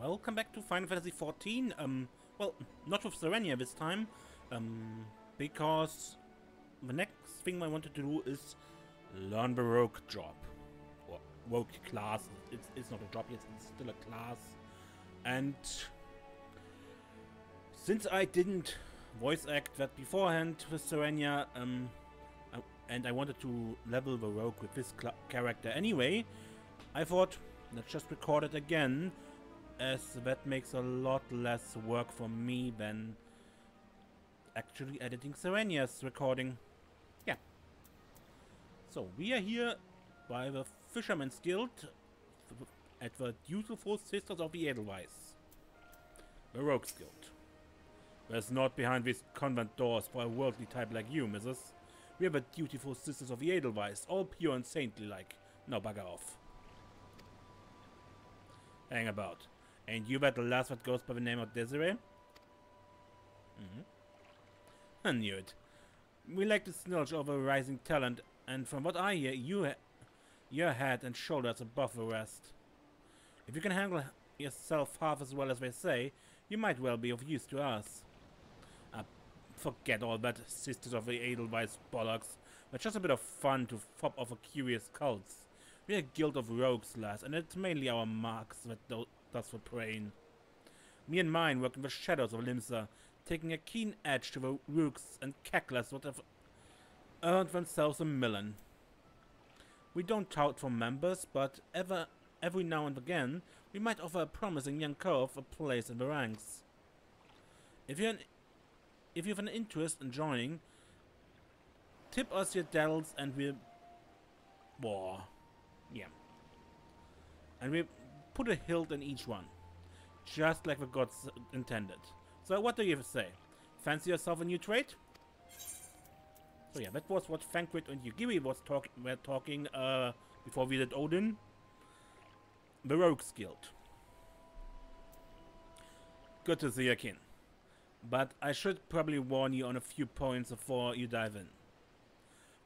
Welcome back to Final Fantasy XIV. Well, not with Serenia this time, because the next thing I wanted to do is learn the rogue job. Or rogue class. It's not a job yet, it's still a class. And since I didn't voice act that beforehand with Serenia, and I wanted to level the rogue with this character anyway, I thought, let's just record it again, as that makes a lot less work for me than actually editing Serenia's recording. Yeah. So, we are here by the Fisherman's Guild at the Dutiful Sisters of the Edelweiss. The Rogues Guild. There's not behind these convent doors for a worldly type like you, missus. We are the Dutiful Sisters of the Edelweiss, all pure and saintly like. Now bugger off. Hang about. Ain't you that the last that goes by the name of Desiree? I knew it. We like to snilch over rising talent, and from what I hear, you're head and shoulders above the rest. If you can handle yourself half as well as they say, you might well be of use to us. Forget all that Sisters of the Edelweiss bollocks. It's just a bit of fun to fop off a curious cults. We're a guild of rogues, lass, and it's mainly our marks that does the preying. Me and mine work in the shadows of Limsa, taking a keen edge to the rooks and cacklers that have earned themselves a million. We don't tout for members, but every now and again, we might offer a promising young cove a place in the ranks. If you have an interest in joining, tip us your dells and we'll... Yeah. And we put a hilt in each one. Just like the gods intended. So what do you say? Fancy yourself a new trade? So yeah, that was what Thancred and Yugiri were talking before we did Odin. The Rogues Guild. Good to see you, kin. But I should probably warn you on a few points before you dive in.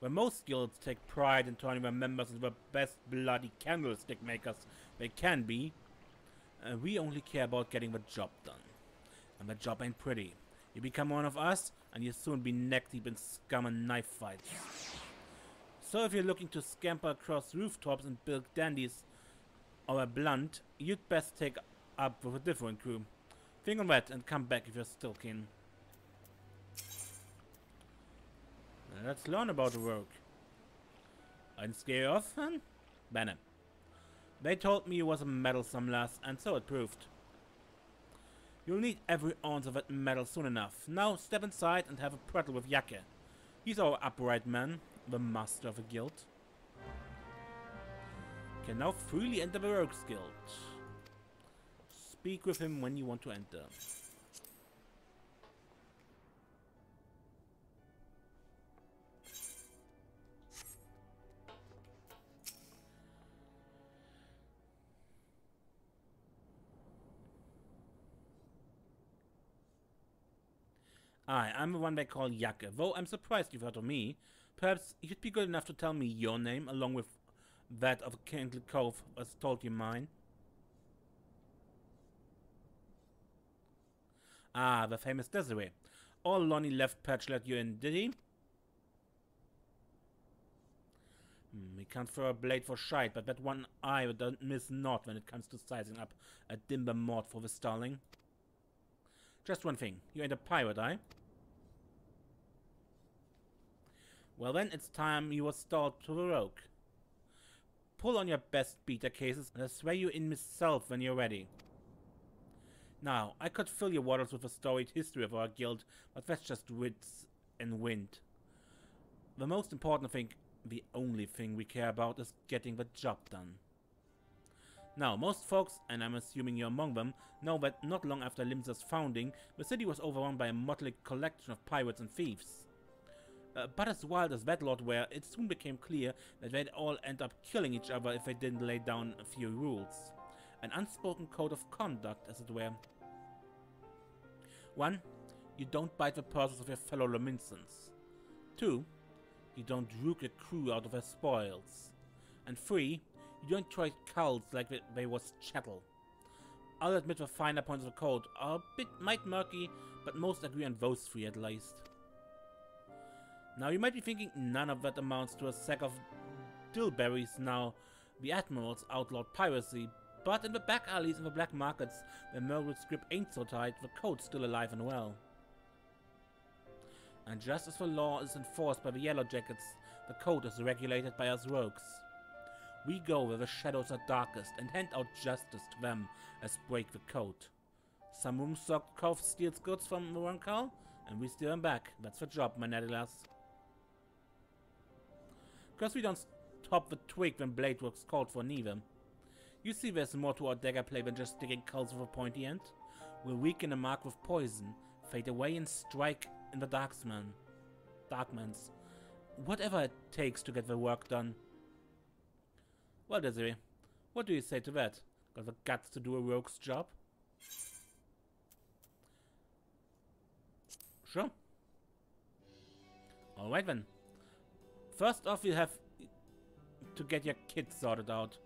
Where most guilds take pride in turning their members into the best bloody candlestick makers they can be, we only care about getting the job done. And the job ain't pretty. You become one of us, and you'll soon be neck deep in scum and knife fights. So if you're looking to scamper across rooftops and bilk dandies or a blunt, you'd best take up with a different crew. Think on that and come back if you're still keen. Let's learn about the rogue. I didn't scare you off, then? Banner. They told me you was a meddlesome lass, and so it proved. You'll need every ounce of that metal soon enough. Now step inside and have a prattle with Yake. He's our upright man, the master of the guild. Can now freely enter the Rogues Guild. Speak with him when you want to enter. I'm the one they call Yake, though I'm surprised you've heard of me. Perhaps you'd be good enough to tell me your name, along with that of a kindly cove as told you mine. The famous Desiree. All Lonnie left Patch let you in, did he? He can't throw a blade for shite, but that one eye don't miss naught when it comes to sizing up a dimber mort for the starling. Just one thing, you ain't a pirate, eh? Well then, it's time you was stalled to the rogue. Pull on your best beater cases, and I'll swear you in myself when you're ready. Now, I could fill your waters with a storied history of our guild, but that's just wits and wind. The most important thing, the only thing we care about, is getting the job done. Now, most folks, and I'm assuming you're among them, know that not long after Limsa's founding, the city was overrun by a motley collection of pirates and thieves. But as wild as that lot were, it soon became clear that they'd all end up killing each other if they didn't lay down a few rules. An unspoken code of conduct, as it were. 1. You don't bite the purses of your fellow Lominsons. 2. You don't rook a crew out of their spoils. And 3. You don't try cults like they was chattel. I'll admit the finer points of the code are a bit murky, but most agree on those three at least. Now you might be thinking none of that amounts to a sack of dillberries now. The Admirals outlawed piracy, but in the back alleys and the black markets where Murray's grip ain't so tight, the code's still alive and well. And just as the law is enforced by the Yellow Jackets, the code is regulated by us rogues. We go where the shadows are darkest and hand out justice to them as break the code. Some room-socked cove steals goods from the Runkal, and we steal them back. That's the job, my nettlers. Cause we don't stop the twig when blade work's called for neither. You see there's more to our dagger play than just sticking culls with a pointy end. We'll weaken a mark with poison, fade away and strike in the Darkmans. Whatever it takes to get the work done. Well, Desiree, what do you say to that? Got the guts to do a rogue's job? Sure. Alright then. First off, we'll have to get your kit sorted out.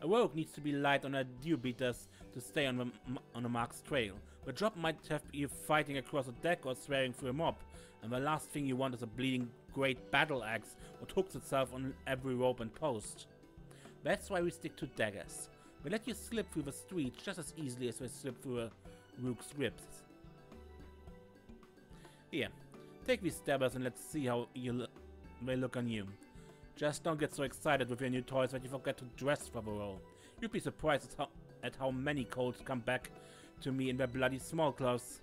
A rogue needs to be light on her dew beaters to stay on a mark's trail. The job might have you fighting across a deck or swearing through a mob, and the last thing you want is a bleeding great battle axe that hooks itself on every rope and post. That's why we stick to daggers. We let you slip through the streets just as easily as we slip through a rook's ribs. Here, take these stabbers and let's see how they look on you. Just don't get so excited with your new toys that you forget to dress for the role. You'd be surprised at how many colds come back to me in their bloody small clothes.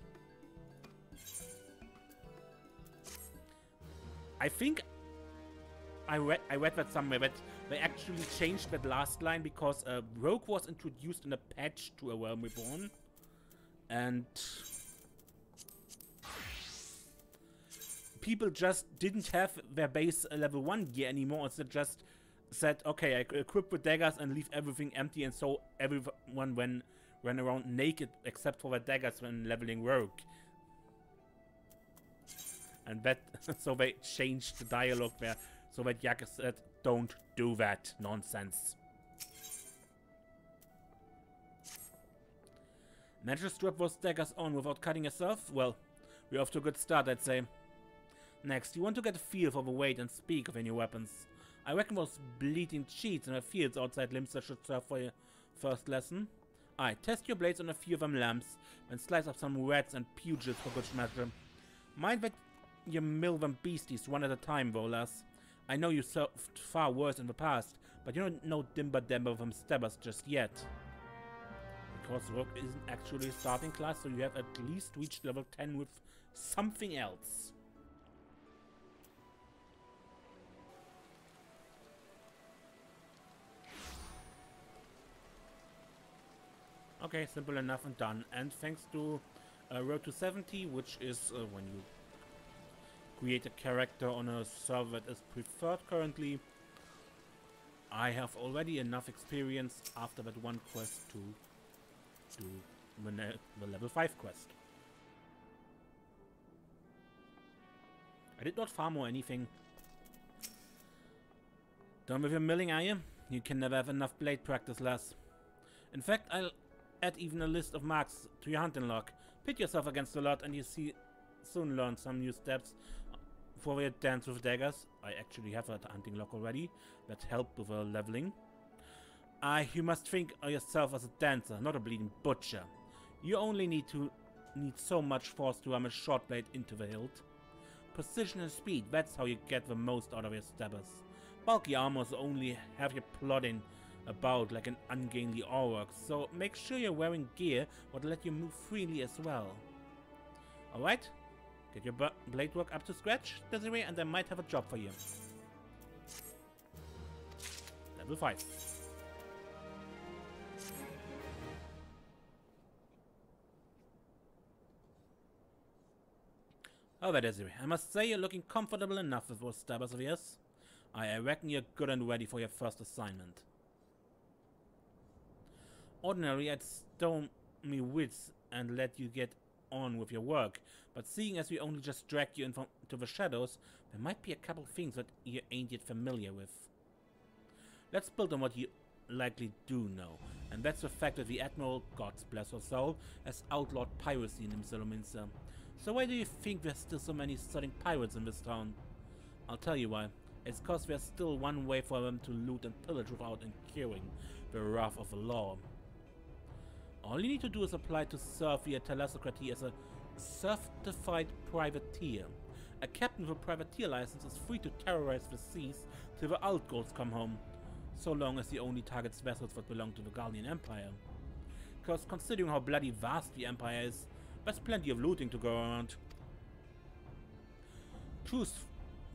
I think I read that somewhere that they actually changed that last line because Rogue was introduced in a patch to A Realm Reborn, and people just didn't have their base level 1 gear anymore, so just said, okay, I equip the daggers and leave everything empty, and so everyone ran around naked except for the daggers when leveling Rogue. And that, so they changed the dialogue there, so that Yaga said, don't do that nonsense. Manage to strap those daggers on without cutting yourself? Well, we're off to a good start, I'd say. Next, you want to get a feel for the weight and speed of your new weapons. I reckon those bleeding cheats in the fields outside Limsa should serve for your first lesson. Aye, test your blades on a few of them lamps, and slice up some rats and pugils for good measure. Mind that you mill them beasties one at a time, though, lass. I know you served far worse in the past, but you don't know Dimber Dember from Stabbers just yet. Because Rogue isn't actually a starting class, so you have at least reached level 10 with something else. Okay, simple enough and done. And thanks to Road to 70, which is when you create a character on a server that is preferred currently, I have already enough experience after that one quest to do the level 5 quest. I did not farm or anything. Done with your milling, are you? You can never have enough blade practice, lass. In fact, I'll add even a list of marks to your hunting log. Pit yourself against the lot and you soon learn some new steps for your dance with daggers. I actually have a hunting log already that helped with leveling. You must think of yourself as a dancer, not a bleeding butcher. You only need so much force to ram a short blade into the hilt. Precision and speed, that's how you get the most out of your stabbers. Bulky armors only have you plodding about like an ungainly Aurok, so make sure you're wearing gear that will let you move freely as well. Alright? Get your blade work up to scratch, Desiree, and I might have a job for you. Level 5. Alright, Desiree, I must say you're looking comfortable enough with those stabbers of yours. I reckon you're good and ready for your first assignment. Ordinarily, I'd stone me wits and let you get on with your work, but seeing as we only just dragged you into the shadows, there might be a couple things that you ain't yet familiar with. Let's build on what you likely do know. And that's the fact that the Admiral, God bless her soul, has outlawed piracy in Imsalominster. So why do you think there's still so many stunning pirates in this town? I'll tell you why. It's cause there's still one way for them to loot and pillage without incurring the wrath of the law. All you need to do is apply to serve the Thalassocracy as a certified privateer. A captain with a privateer license is free to terrorize the seas till the outgoals come home, so long as he only targets vessels that belong to the Gallian Empire. Because considering how bloody vast the Empire is, there's plenty of looting to go around. Crews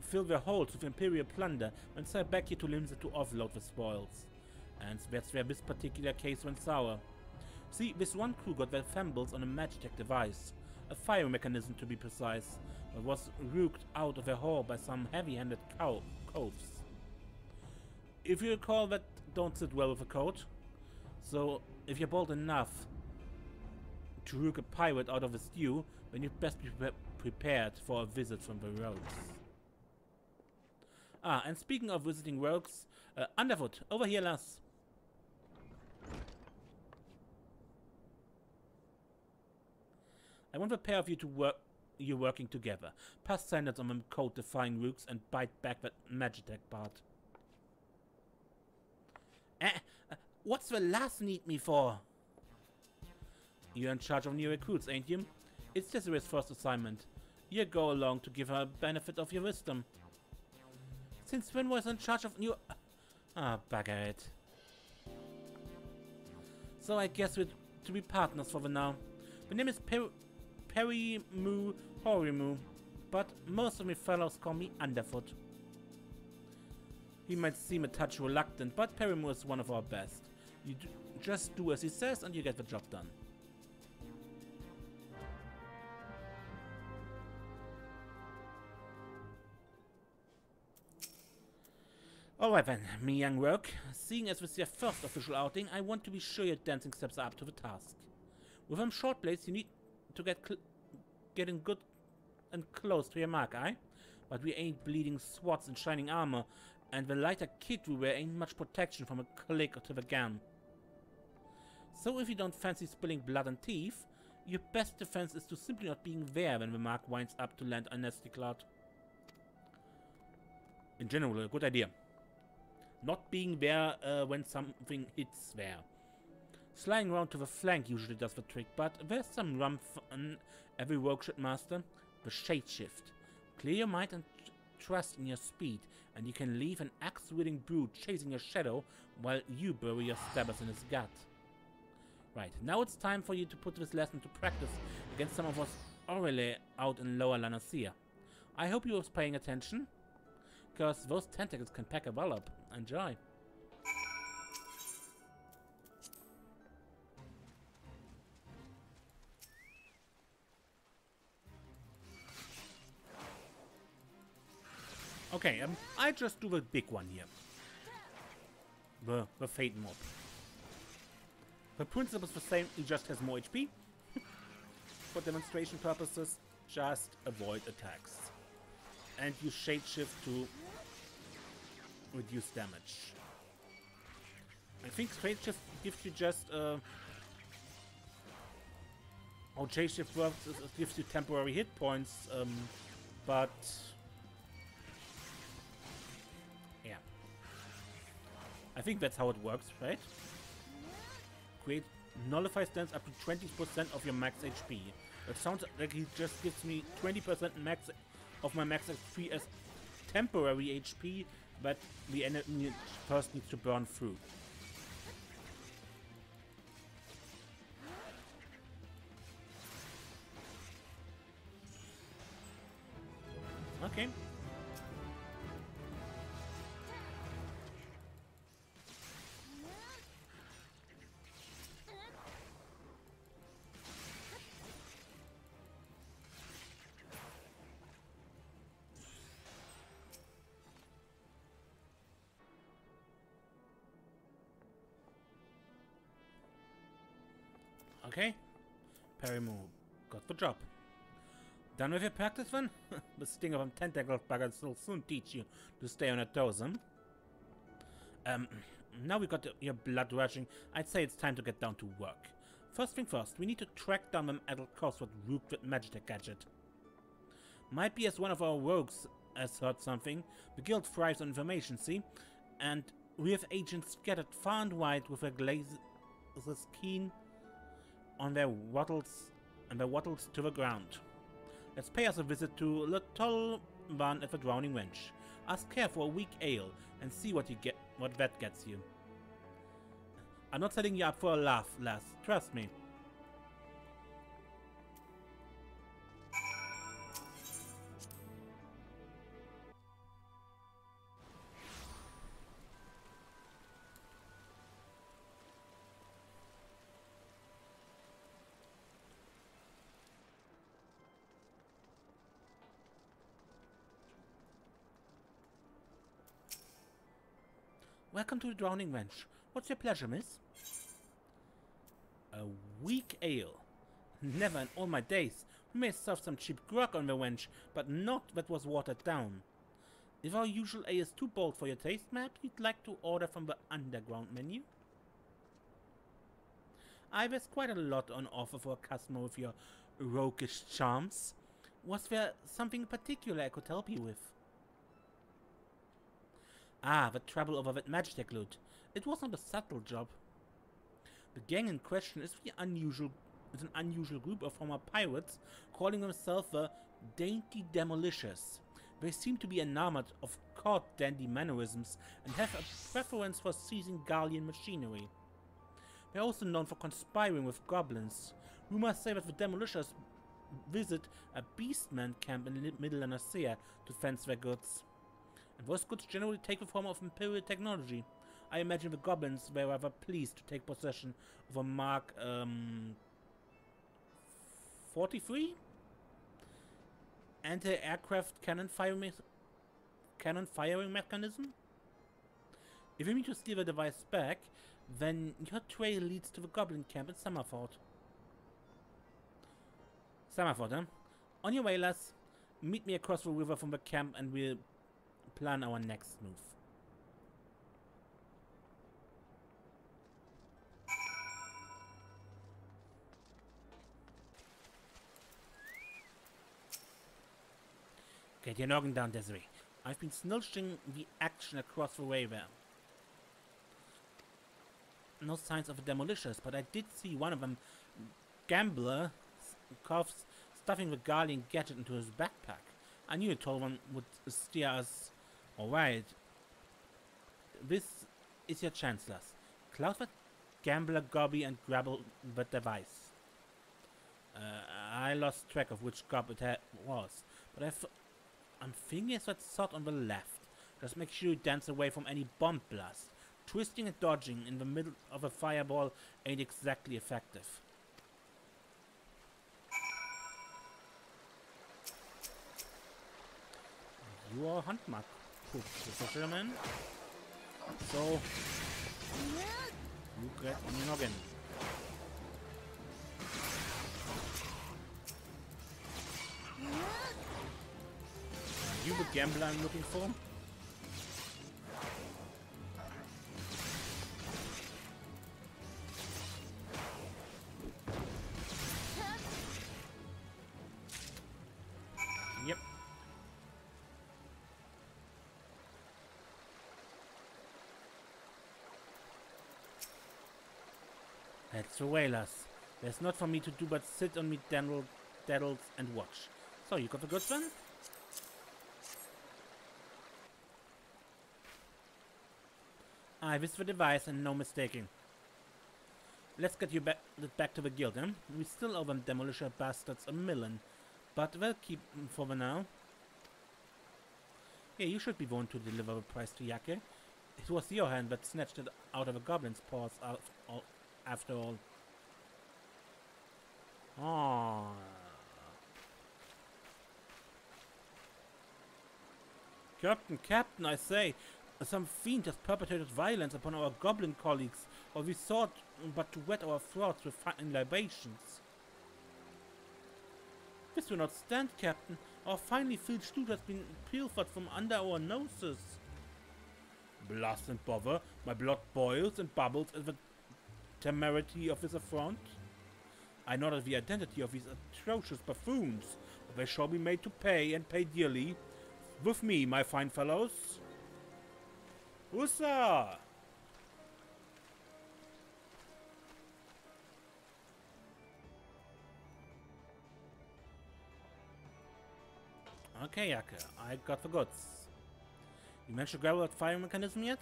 fill their holds with Imperial plunder and sail back here to Limsa to offload the spoils. And that's where this particular case went sour. See, this one crew got their fumbles on a Magitech device, a fire mechanism to be precise, that was rooked out of their hull by some heavy-handed coves. If you recall, that don't sit well with a code. So, if you're bold enough to rook a pirate out of a stew, then you'd best be prepared for a visit from the rogues. Ah, and speaking of visiting rogues, Underfoot, over here, lass. I want the pair of you to working together. Pass standards on them code-defying rooks and bite back that Magitech part. What's the lass need me for? You're in charge of new recruits, ain't you? It's Desiree's first assignment. You go along to give her benefit of your wisdom. Since when was in charge of new... Ah, bugger it. So I guess we're to be partners for the now. The name is Perimu Horimu, but most of my fellows call me Underfoot. He might seem a touch reluctant, but Perimu is one of our best. You just do as he says and you get the job done. Alright then, me young rogue. Seeing as this is your first official outing, I want to be sure your dancing steps are up to the task. With them short blades, you need to getting good and close to your mark, aye? But we ain't bleeding swords and shining armor, and the lighter kit we wear ain't much protection from a click to the gun. So if you don't fancy spilling blood and teeth, your best defense is to simply not being there when the mark winds up to land on Nasty Cloud. In general, a good idea. Not being there when something hits there. Sliding around to the flank usually does the trick, but there's some rum fun every rogue should master. The shade shift. Clear your mind and trust in your speed, and you can leave an axe-wielding brute chasing your shadow while you bury your stabbers in his gut. Right, now it's time for you to put this lesson to practice against some of us orally out in Lower Lanacea. I hope you was paying attention, because those tentacles can pack a wallop. Enjoy. Okay, I just do the big one here. The Fate mob. The principle is the same, he just has more HP. For demonstration purposes, just avoid attacks. And use shapeshift to reduce damage. I think shapeshift gives you just how shapeshift works is it gives you temporary hit points, but yeah. I think that's how it works, right? Create nullify stance up to 20% of your max HP. It sounds like he just gives me 20% max of my max HP as temporary HP that the enemy first needs to burn through. Okay. Okay, Perimu got the job. Done with your practice then? The sting of a tentacle bugger will soon teach you to stay on your toes, huh? Now we got your blood rushing, I'd say it's time to get down to work. First thing first, we need to track down the adult Cosworth rooked with Magitech gadget. Might be as one of our rogues has heard something. The guild thrives on information, see? And we have agents scattered far and wide with their glazes keen on their wattles to the ground. Let's pay us a visit to the tall one at the Drowning Wench. Ask her for a weak ale and see what that gets you. I'm not setting you up for a laugh, lass. Trust me. Welcome to the Drowning Wench. What's your pleasure, miss? A weak ale. Never in all my days. We may serve some cheap grog on the wench, but not that was watered down. If our usual ale is too bold for your taste, perhaps you'd like to order from the underground menu? There's quite a lot on offer for a customer with your roguish charms. Was there something in particular I could help you with? The trouble over that Magitech loot. It was not a subtle job. The gang in question is an unusual group of former pirates calling themselves the Dainty Demolishers. They seem to be enamored of court dandy mannerisms and have a preference for seizing Gallian machinery. They're also known for conspiring with goblins. Rumors say that the Demolishers visit a beastman camp in Middle Anacea to fence their goods. And those goods generally take the form of imperial technology. I imagine the goblins were rather pleased to take possession of a Mark 43 anti-aircraft cannon firing mechanism. If you mean to steal the device back, then your trail leads to the goblin camp in Summerford. Summerford, huh? On your way, lass. Meet me across the river from the camp and we'll plan our next move. Get your noggin down, Desiree. I've been snilching the action across the way there. No signs of the Demolishers, but I did see one of them, Gambler, stuffing the Guardian gadget into his backpack. I knew a tall one would steer us. Alright. This is your chance, lass. Cloud that Gambler Gobby and grab the device. I lost track of which gob it was, but I'm thinking it's that sort on the left. Just make sure you dance away from any bomb blast. Twisting and dodging in the middle of a fireball ain't exactly effective. You are hunt mark, fisherman. So you get on your noggin. Are you the gambler I'm looking for? Yep. That's the way, lass. There's not for me to do but sit on me daddles and watch. So, you got the goods then? This is the device and no mistaking. Let's get you back to the guild, eh? We still owe them Demolisher bastards a million, but we'll keep them for the now. Yeah, you should be the one to deliver the prize to Yake. It was your hand that snatched it out of a goblin's paws after all. Oh. Captain, I say, some fiend has perpetrated violence upon our goblin colleagues, or we sought but to wet our throats with fine libations. This will not stand, Captain. Our finely filled stew has been pilfered from under our noses. Blast and bother, my blood boils and bubbles at the temerity of this affront. I know that the identity of these atrocious buffoons, but they shall be made to pay, and pay dearly. With me, my fine fellows. Hussa! Okay, Jacke, I got the goods. You managed to grab that fire mechanism yet?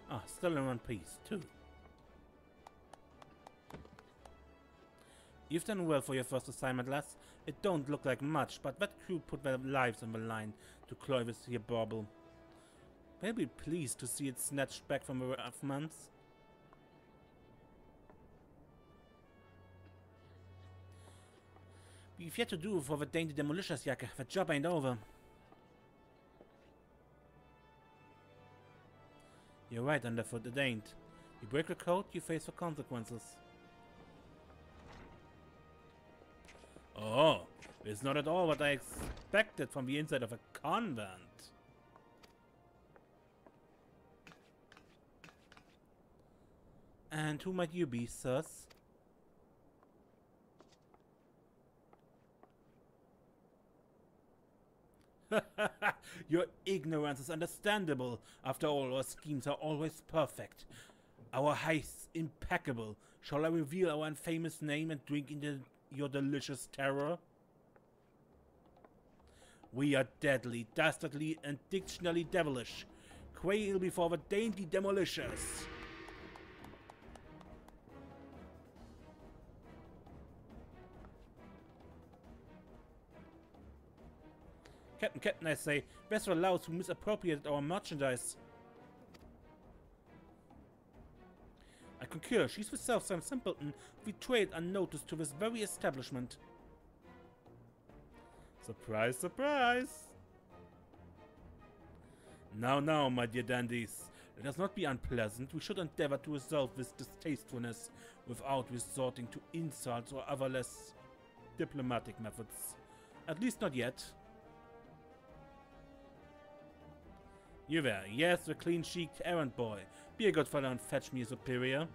Ah, still in one piece, too. You've done well for your first assignment, lass. It don't look like much, but that crew put their lives on the line to cloy this here bauble. They'll be pleased to see it snatched back from the Darkmans. We've yet to do for the dainty demolishers, Jacke. The job ain't over. You're right, Underfoot, it ain't. You break the code, you face the consequences. Oh, it's not at all what I expected from the inside of a convent. And who might you be, sirs? Your ignorance is understandable. After all, our schemes are always perfect. Our heists impeccable. Shall I reveal our infamous name and drink into your delicious terror? We are deadly, dastardly, and dictionally devilish. Quail before the dainty demolishers. Captain, I say, best allows who misappropriated our merchandise. I concur, she's herself some simpleton who betrayed unnoticed to this very establishment. Surprise, surprise! Now, my dear dandies, let us not be unpleasant. We should endeavor to resolve this distastefulness without resorting to insults or other less diplomatic methods. At least not yet. You there, yes, the clean-cheeked errand boy. Be a good fellow and fetch me a superior.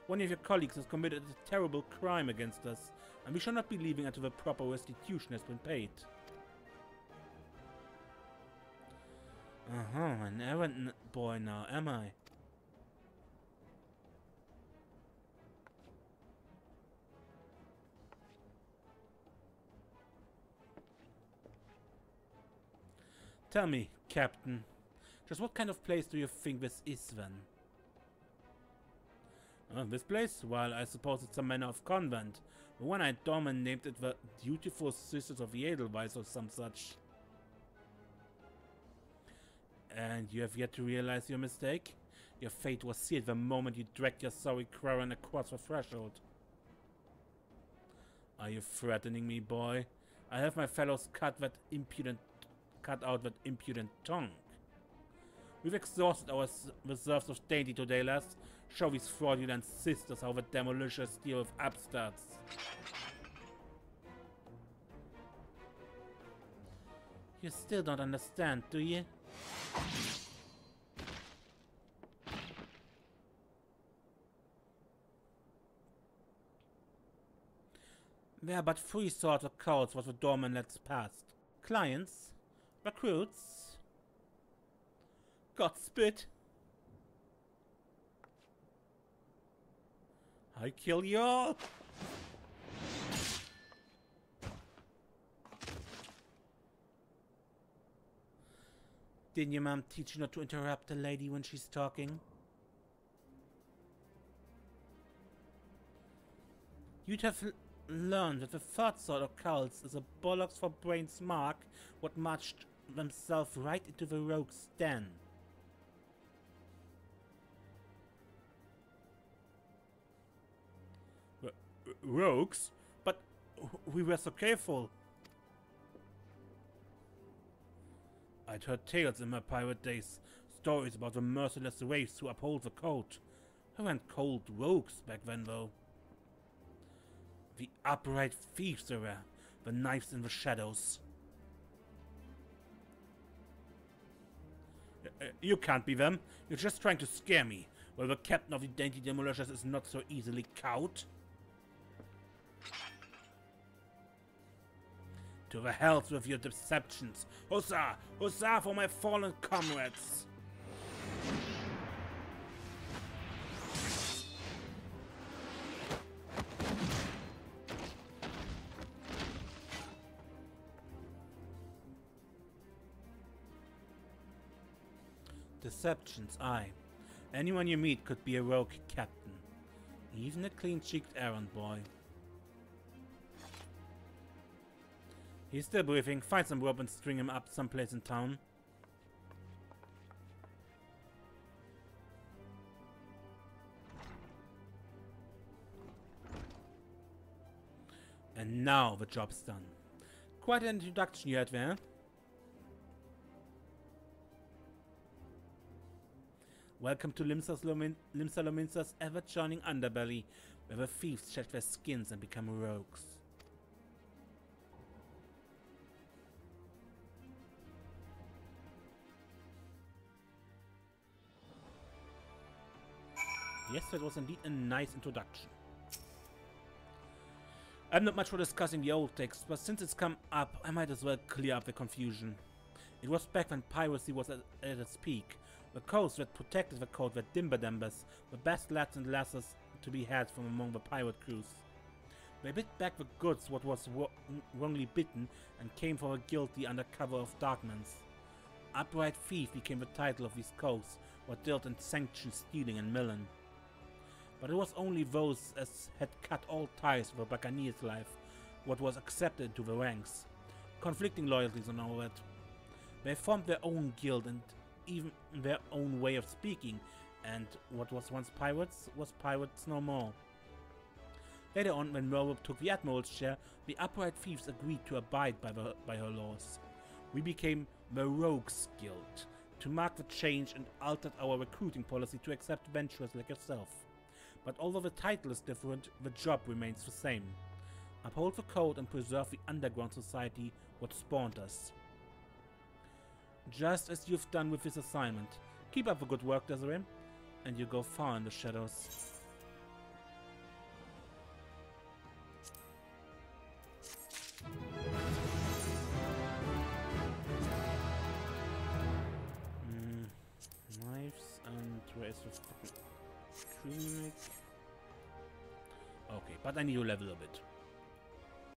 One of your colleagues has committed a terrible crime against us, and we shall not be leaving until the proper restitution has been paid. An errand boy now, am I? Tell me, Captain, just what kind of place do you think this is, then? This place? Well, I suppose it's a manner of convent. The one-eyed Darkman named it the Dutiful Sisters of the Edelweiss or some such. And you have yet to realize your mistake? Your fate was sealed the moment you dragged your sorry Crowan across the threshold. Are you threatening me, boy? I have my fellows cut out that impudent tongue. We've exhausted our reserves of dainty today, lass. Show these fraudulent sisters how the demolishers deal with upstarts. You still don't understand, do you? There are but three sorts of cults what the Darkman lets past. Clients, recruits, Godspit. I kill you all. Didn't your mom teach you not to interrupt a lady when she's talking? You'd have learned that the third sort of cults is a bollocks for brains mark what marched themselves right into the rogue's den. Rogues? But we were so careful. I'd heard tales in my pirate days, stories about the merciless race who uphold the code. I went cold rogues back then, though. The upright thieves they were, the knives in the shadows. You can't be them. You're just trying to scare me. Well, the captain of the dainty demolishers is not so easily cowed. To the hells with your deceptions. Huzzah! Huzzah for my fallen comrades! Deceptions, aye. Anyone you meet could be a rogue captain. Even a clean-cheeked errand boy. He's still breathing. Find some rope and string him up someplace in town. And now the job's done. Quite an introduction you had there. Welcome to Limsa-Lominsa's ever-churning underbelly, where the thieves shed their skins and become rogues. Yes, that was indeed a nice introduction. I'm not much for discussing the old text, but since it's come up, I might as well clear up the confusion. It was back when piracy was at its peak. The codes that protected the code were Dimberdembers, the best lads and lasses to be had from among the pirate crews. They bit back the goods what was wrongly bitten and came for the guilty under cover of Darkmans. Upright Thief became the title of these codes, what dealt in sanctioned stealing and milling. But it was only those as had cut all ties with the buccaneer's life what was accepted into the ranks. Conflicting loyalties and all that. They formed their own guild and even their own way of speaking, and what was once pirates was pirates no more. Later on, when Merlin took the Admiral's chair, the Upright Thieves agreed to abide by her laws. We became the Rogues Guild, to mark the change, and altered our recruiting policy to accept venturers like yourself. But although the title is different, the job remains the same. Uphold the code and preserve the underground society what spawned us. Just as you've done with this assignment. Keep up the good work, Desiree, and you go far in the shadows. Knives, and where is the fucking tunic? Okay, but I need to level a bit.